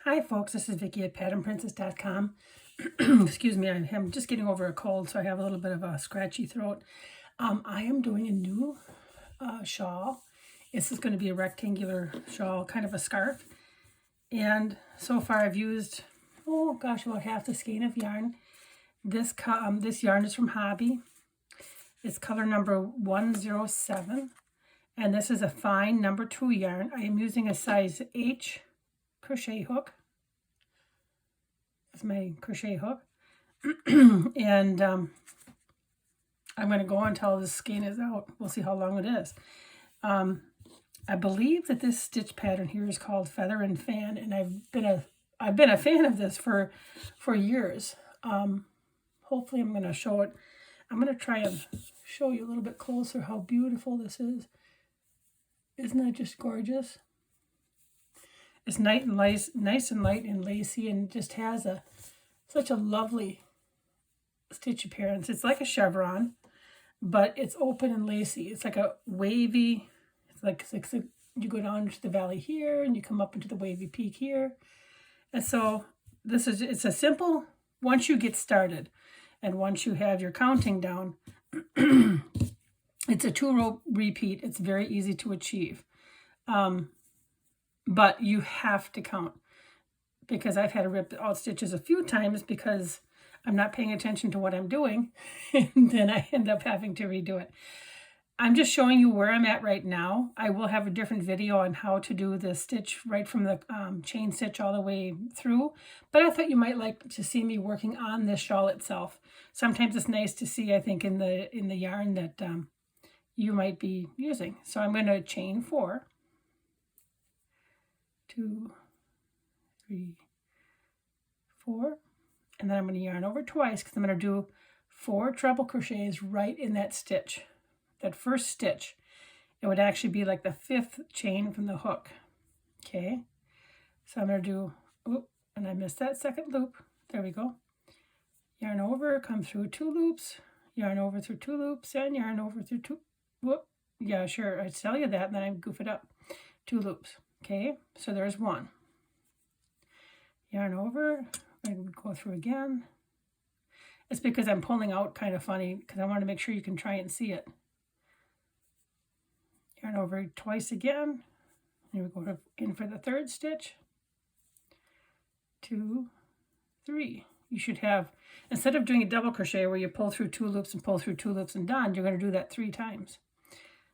Hi folks, this is Vicki at patternprincess.com. Excuse me, I'm just getting over a cold, so I have a little bit of a scratchy throat. I am doing a new shawl. This is going to be a rectangular shawl, kind of a scarf. And so far I've used, oh gosh, about half the skein of yarn. This yarn is from Hobbii. It's color number 107. And this is a fine number 2 yarn. I am using a size H crochet hook. That's my crochet hook. And I'm going to go until the skein is out. We'll see how long it is. I believe that this stitch pattern here is called Feather and Fan, and I've been a fan of this for years. Hopefully I'm going to show it. I'm going to try and show you a little bit closer how beautiful this is. Isn't that just gorgeous? It's nice and light and lacy, and just has such a lovely stitch appearance. It's like a chevron, but it's open and lacy. It's like a wavy. It's like you go down to the valley here, and you come up into the wavy peak here. And so it's a simple. Once you get started, and once you have your counting down, it's a 2-row repeat. It's very easy to achieve. But you have to count, because I've had to rip out stitches a few times because I'm not paying attention to what I'm doing, and then I end up having to redo it. I'm just showing you where I'm at right now. I will have a different video on how to do the stitch right from the chain stitch all the way through, but I thought you might like to see me working on this shawl itself. Sometimes it's nice to see, I think, in the yarn that you might be using. So I'm going to chain 4. 2, 3, 4, and then I'm going to yarn over twice, because I'm going to do 4 treble crochets right in that stitch, that first stitch. It would actually be like the 5th chain from the hook. Okay, so I'm going to do, oop, and I missed that second loop. There we go. Yarn over, come through 2 loops, yarn over through 2 loops, and yarn over through 2. Whoop, yeah, sure, I'd tell you that, and then I goof it up. 2 loops. Okay, so there's 1. Yarn over, I would go through again. It's because I'm pulling out kind of funny, because I want to make sure you can try and see it. Yarn over twice again. Here we go in for the 3rd stitch. 2, 3. You should have, instead of doing a double crochet where you pull through 2 loops and pull through 2 loops and done, you're going to do that 3 times.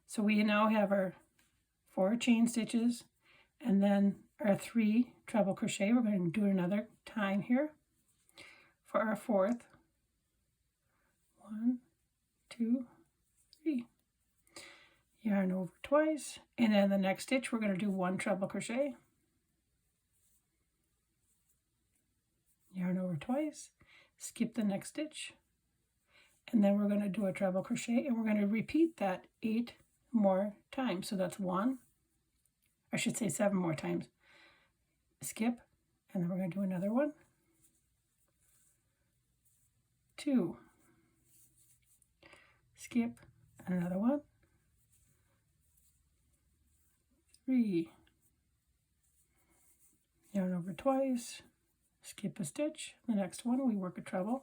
So we now have our 4 chain stitches, and then our 3 treble crochet. We're going to do another time here for our 4th. 1, 2, 3. Yarn over twice, and then the next stitch we're going to do 1 treble crochet. Yarn over twice, skip the next stitch, and then we're going to do a treble crochet, and we're going to repeat that 8 more times. So that's 1. I should say 7 more times. Skip, and then we're going to do another one. 2. Skip, and another one. 3. Yarn over twice. Skip a stitch. The next one we work a treble.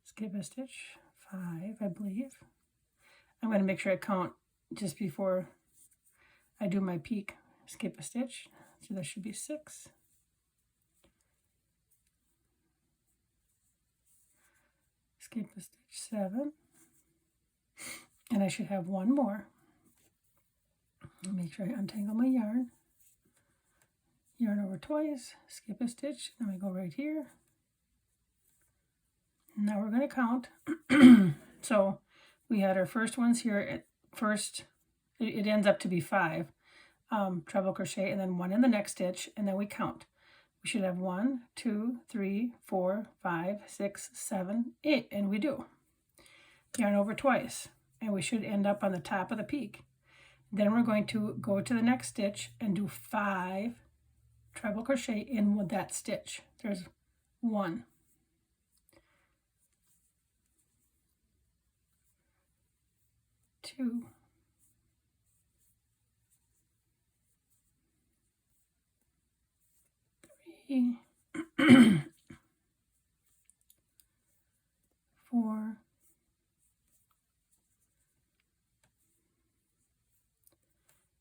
Skip a stitch. 5, I believe. I'm going to make sure I count just before I do my peak. Skip a stitch, so there should be 6. Skip a stitch, 7. And I should have 1 more. Make sure I untangle my yarn. Yarn over twice, skip a stitch, then we go right here. Now we're going to count. So we had our first ones here at first. It ends up to be 5 treble crochet, and then 1 in the next stitch, and then we count. We should have 1, 2, 3, 4, 5, 6, 7, 8, and we do. Yarn over twice, and we should end up on the top of the peak. Then we're going to go to the next stitch and do 5 treble crochet in with that stitch. There's 1. 2, 3, 4,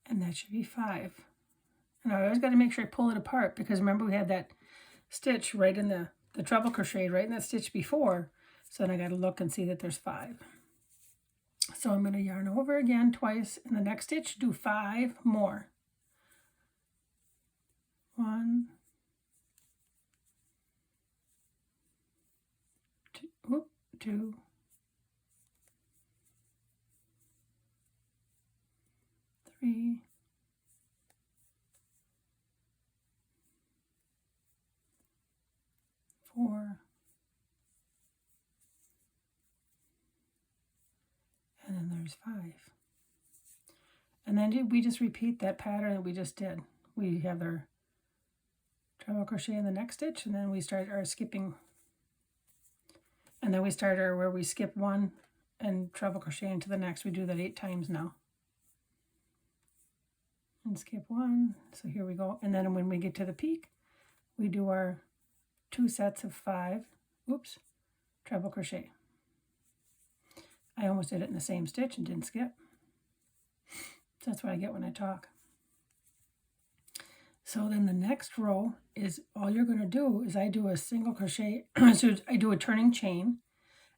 and that should be 5. And I always got to make sure I pull it apart, because remember we had that stitch right in the treble crochet right in that stitch before, so then I got to look and see that there's 5. So I'm going to yarn over again twice in the next stitch, do 5 more. 1, 2, 3, 4, and then there's 5. And then we just repeat that pattern that we just did. We have our treble crochet in the next stitch, and then we start our skipping. And then we start our where we skip 1 and treble crochet into the next. We do that 8 times now. And skip 1. So here we go. And then when we get to the peak, we do our 2 sets of 5. Oops, treble crochet. I almost did it in the same stitch and didn't skip. So that's what I get when I talk. So then the next row is all you're going to do is I do a single crochet. So I do a turning chain,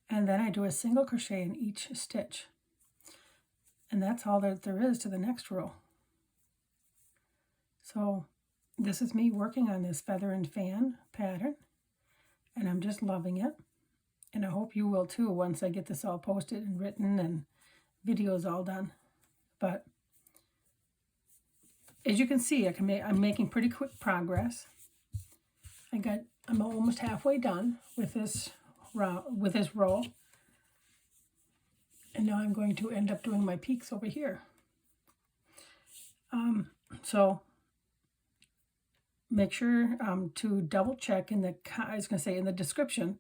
and then I do a single crochet in each stitch. And that's all that there is to the next row. So this is me working on this feather and fan pattern, and I'm just loving it. And I hope you will too once I get this all posted and written and videos all done. But as you can see, I'm making pretty quick progress. I'm almost halfway done with this row. And now I'm going to end up doing my peaks over here. So make sure to double check in the description.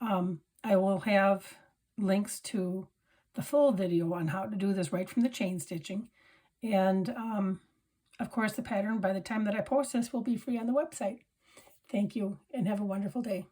I will have links to the full video on how to do this right from the chain stitching. And of course, the pattern by the time that I post this will be free on the website. Thank you and have a wonderful day.